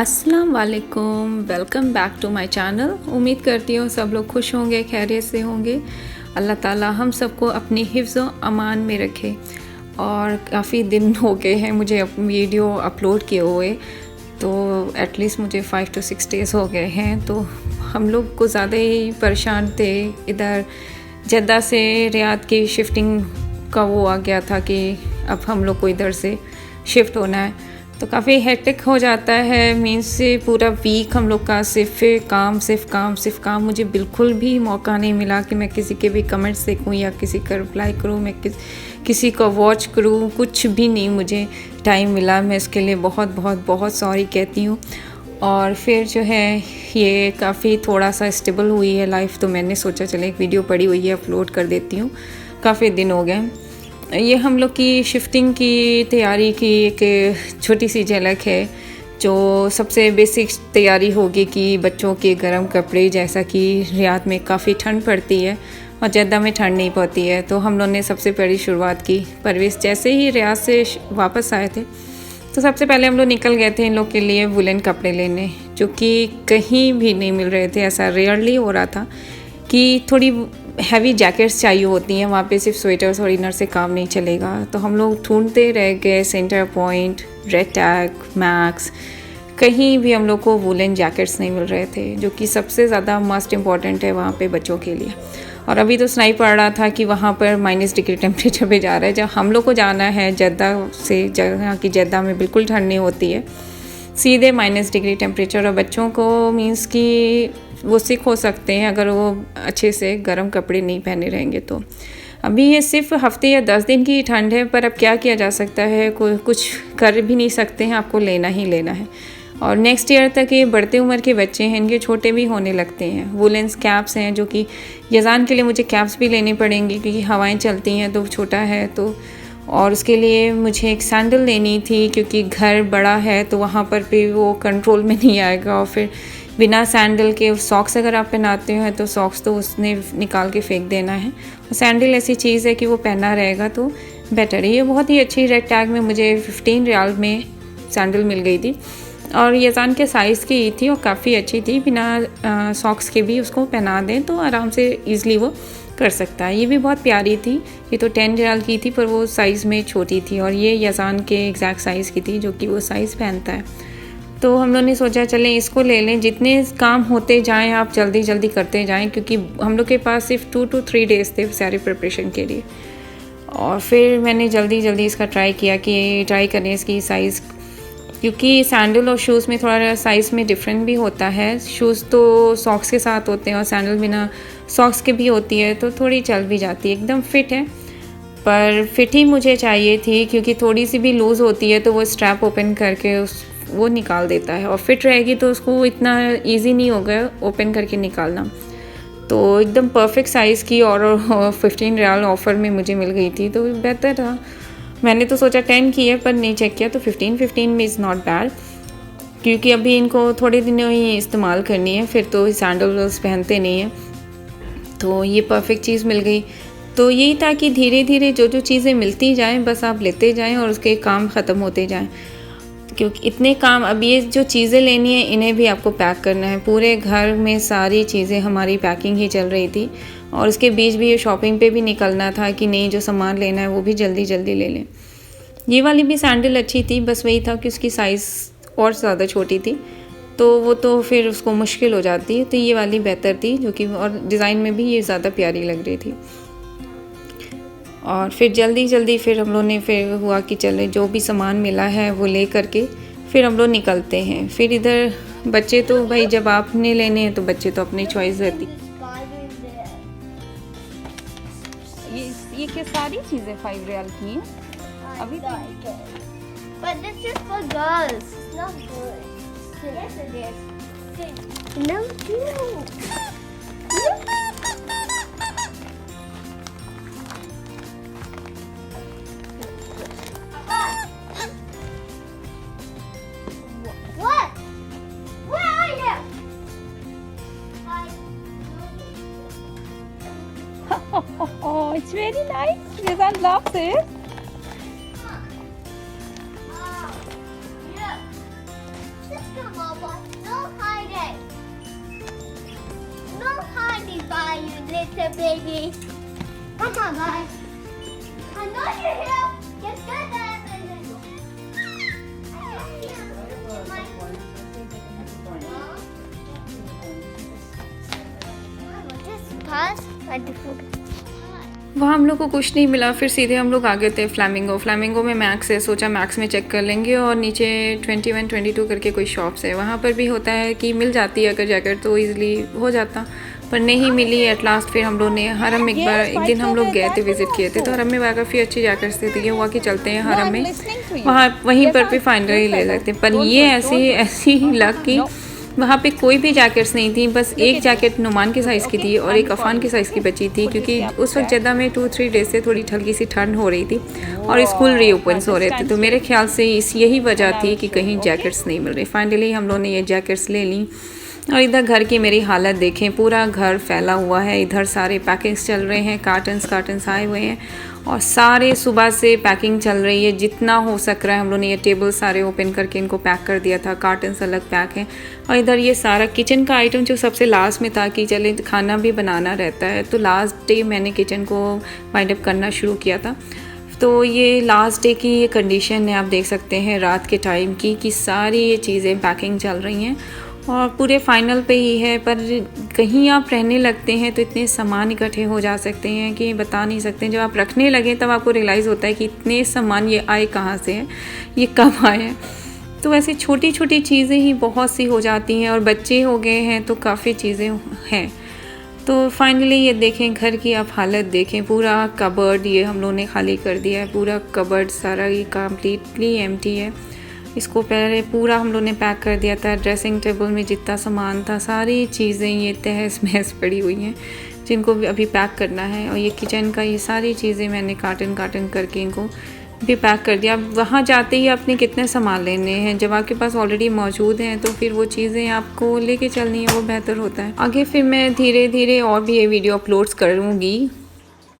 अस्सलाम वालेकुम, welcome back to my channel. उम्मीद करती हूँ सब लोग खुश होंगे, खैरियत से होंगे। अल्लाह ताला हम सबको अपनी हिफ्ज़ व अमान में रखे। और काफ़ी दिन हो गए हैं मुझे वीडियो अपलोड किए हुए, तो एटलीस्ट मुझे 5 to 6 डेज़ हो गए हैं। तो हम लोग को ज़्यादा ही परेशान थे। इधर जद्दा से रियाद की शिफ्टिंग का वो आ गया था कि अब हम लोग को इधर से शिफ्ट होना है, तो काफ़ी हेक्टिक हो जाता है। मीन्स से पूरा वीक हम लोग का सिर्फ काम। मुझे बिल्कुल भी मौका नहीं मिला कि मैं किसी के भी कमेंट्स देखूं या किसी का रिप्लाई करूं, मैं किसी को वॉच करूं, कुछ भी नहीं मुझे टाइम मिला। मैं इसके लिए बहुत बहुत बहुत सॉरी कहती हूँ। और फिर जो है ये काफ़ी थोड़ा सा स्टेबल हुई है लाइफ, तो मैंने सोचा चले एक वीडियो पड़ी हुई है अपलोड कर देती हूँ। काफ़ी दिन हो गए। ये हम लोग की शिफ्टिंग की तैयारी की एक छोटी सी झलक है। जो सबसे बेसिक तैयारी होगी कि बच्चों के गर्म कपड़े, जैसा कि रियाद में काफ़ी ठंड पड़ती है और जद्दा में ठंड नहीं पड़ती है, तो हम लोग ने सबसे पहली शुरुआत की। परवेज़ जैसे ही रियाद से वापस आए थे तो सबसे पहले हम लोग निकल गए थे इन लोग के लिए वुलन कपड़े लेने, जो कि कहीं भी नहीं मिल रहे थे। ऐसा रेयरली हो रहा था कि थोड़ी हैवी जैकेट्स चाहिए होती हैं, वहाँ पे सिर्फ स्वेटर्स और इनर से काम नहीं चलेगा। तो हम लोग ढूंढते रह गए centre point, red tag, max, कहीं भी हम लोग को वुलन जैकेट्स नहीं मिल रहे थे, जो कि सबसे ज़्यादा मस्ट इम्पॉर्टेंट है वहाँ पे बच्चों के लिए। और अभी तो सुनाई पड़ रहा था कि वहाँ पर -डिग्री टेम्परेचर पे जा रहा है। जब हम लोग को जाना है जद्दा से, जहाँ की जद्दा में बिल्कुल ठंड नहीं होती है, सीधे -डिग्री टेम्परेचर। और बच्चों को मीन्स कि वो सिक हो सकते हैं अगर वो अच्छे से गर्म कपड़े नहीं पहने रहेंगे। तो अभी ये सिर्फ हफ्ते या 10 दिन की ठंड है, पर अब क्या किया जा सकता है, कोई कुछ कर भी नहीं सकते हैं, आपको लेना ही लेना है। और नेक्स्ट ईयर तक ये बढ़ते उम्र के बच्चे हैं, इनके छोटे भी होने लगते हैं। वुलेंस कैप्स हैं, जो कि यज़ान के लिए मुझे कैप्स भी लेनी पड़ेंगी क्योंकि हवाएं चलती हैं तो छोटा है। तो और उसके लिए मुझे एक सैंडल लेनी थी क्योंकि घर बड़ा है तो वहाँ पर भी वो कंट्रोल में नहीं आएगा। और फिर बिना सैंडल के सॉक्स अगर आप पहनाते हो तो सॉक्स तो उसने निकाल के फेंक देना है। और सैंडल ऐसी चीज़ है कि वो पहना रहेगा तो बेटर है। ये बहुत ही अच्छी रेड टैग में मुझे 15 रियाल में सैंडल मिल गई थी और यज़ान के साइज़ की थी और काफ़ी अच्छी थी। बिना सॉक्स के भी उसको पहना दें तो आराम से ईज़िली वो कर सकता है। ये भी बहुत प्यारी थी। ये तो 10 रियाल की थी पर वो साइज़ में छोटी थी, और ये यज़ान के एग्जैक्ट साइज़ की थी जो कि वो साइज़ पहनता है। तो हम लोगों ने सोचा चलें इसको ले लें। जितने काम होते जाएं आप जल्दी जल्दी करते जाएं, क्योंकि हम लोग के पास सिर्फ 2 to 3 डेज़ थे सारी प्रिपरेशन के लिए। और फिर मैंने जल्दी जल्दी इसका ट्राई करें इसकी साइज़, क्योंकि सैंडल और शूज़ में थोड़ा साइज़ में डिफरेंट भी होता है। शूज़ तो सॉक्स के साथ होते हैं और सैंडल बिना सॉक्स के भी होती है, तो थोड़ी चल भी जाती है। एकदम फिट है, पर फिट ही मुझे चाहिए थी क्योंकि थोड़ी सी भी लूज़ होती है तो वो स्ट्रैप ओपन करके वो निकाल देता है, और फिट रहेगी तो उसको इतना इजी नहीं होगा ओपन करके निकालना। तो एकदम परफेक्ट साइज़ की और 15 रियाल ऑफ़र में मुझे मिल गई थी, तो बेहतर था। मैंने तो सोचा 10 की है पर नहीं चेक किया, तो 15 में इज़ नॉट बैड, क्योंकि अभी इनको थोड़े दिनों ही इस्तेमाल करनी है, फिर तो सैंडल्स पहनते नहीं हैं। तो ये परफेक्ट चीज़ मिल गई। तो यही था कि धीरे धीरे जो चीज़ें मिलती जाएं बस आप लेते जाएं और उसके काम ख़त्म होते जाएं, क्योंकि इतने काम, अब ये जो चीज़ें लेनी है इन्हें भी आपको पैक करना है। पूरे घर में सारी चीज़ें हमारी पैकिंग ही चल रही थी, और उसके बीच भी ये शॉपिंग पे भी निकलना था कि नहीं जो सामान लेना है वो भी जल्दी जल्दी ले लें। ये वाली भी सैंडल अच्छी थी, बस वही था कि उसकी साइज़ और ज़्यादा छोटी थी, तो वो तो फिर उसको मुश्किल हो जाती है। तो ये वाली बेहतर थी, जो कि और डिज़ाइन में भी ये ज़्यादा प्यारी लग रही थी। और फिर जल्दी जल्दी फिर हम लोग ने फिर हुआ कि चले जो भी सामान मिला है वो ले करके फिर हम लोग निकलते हैं। फिर इधर बच्चे तो भाई जब आपने लेने हैं तो बच्चे तो अपनी चॉइस रहती। ये क्या सारी चीज़ें 5 रियाल की हैं अभी तो। But this is for girls. It's not good. Yes, it is. No, What? Where are you? Oh, it's very nice. Yezan loves it. Yeah. Just come up. Bye, you little baby. Come on, bye. I know you're here. Just go there. वहाँ हम लोग को कुछ नहीं मिला, फिर सीधे हम लोग आ गए थे फ्लैमिंगो में मैक्स है, सोचा मैक्स में चेक कर लेंगे। और नीचे 21 22 करके कोई शॉप्स है, वहाँ पर भी होता है कि मिल जाती है अगर जैकेट तो ईज़िली हो जाता, पर नहीं मिली एट लास्ट। फिर हम लोग ने हरम एक दिन हम लोग गए थे, विज़िट किए थे, तो हरम में काफ़ी अच्छी जैकेट्स थे, तो ये हुआ कि चलते हैं हरम में, वहीं पर भी फाइनली ले सकते हैं। पर ये ऐसी लग कि वहाँ पे कोई भी जैकेट्स नहीं थी, बस एक जैकेट नुमान के साइज़ की थी और एक अफान के साइज़ की बची थी, क्योंकि उस वक्त जद्दा में 2-3 डेज से थोड़ी हल्की सी ठंड हो रही थी और स्कूल रीओपन हो रहे थे, तो मेरे ख्याल से यही वजह थी कि कहीं जैकेट्स नहीं मिल रही। फाइनली हम लोगों ने ये जैकेट्स ले ली। और इधर घर की मेरी हालत देखें, पूरा घर फैला हुआ है, इधर सारे पैकिंग्स चल रहे हैं, कार्टन्स आए हुए हैं और सारे सुबह से पैकिंग चल रही है, जितना हो सक रहा है। हम लोगों ने ये टेबल सारे ओपन करके इनको पैक कर दिया था, कार्टन्स अलग पैक हैं। और इधर ये सारा किचन का आइटम जो सबसे लास्ट में था कि चले खाना भी बनाना रहता है, तो लास्ट डे मैंने किचन को वाइंड अप करना शुरू किया था। तो ये लास्ट डे की ये कंडीशन है, आप देख सकते हैं रात के टाइम की कि सारी ये चीज़ें पैकिंग चल रही हैं और पूरे फाइनल पे ही है। पर कहीं आप रहने लगते हैं तो इतने सामान इकट्ठे हो जा सकते हैं कि बता नहीं सकते। जब आप रखने लगे तब आपको रियलाइज़ होता है कि इतने सामान ये आए कहाँ से हैं, ये कब आए हैं। तो ऐसी छोटी छोटी चीज़ें ही बहुत सी हो जाती हैं, और बच्चे हो गए हैं तो काफ़ी चीज़ें हैं। तो फाइनली ये देखें, घर की आप हालत देखें, पूरा कबर्ड ये हम लोगों ने खाली कर दिया है, पूरा कबर्ड सारा ये कम्प्लीटली एम्प्टी है। इसको पहले पूरा हम लोगों ने पैक कर दिया था। ड्रेसिंग टेबल में जितना सामान था, सारी चीज़ें ये तहस महस पड़ी हुई हैं, जिनको भी अभी पैक करना है। और ये किचन का ये सारी चीज़ें मैंने कार्टन करके इनको भी पैक कर दिया। अब वहाँ जाते ही आपने कितने सामान लेने हैं, जब आपके पास ऑलरेडी मौजूद हैं तो फिर वो चीज़ें आपको लेके चलनी है, वो बेहतर होता है। आगे फिर मैं धीरे धीरे और भी ये वीडियो अपलोड्स करूँगी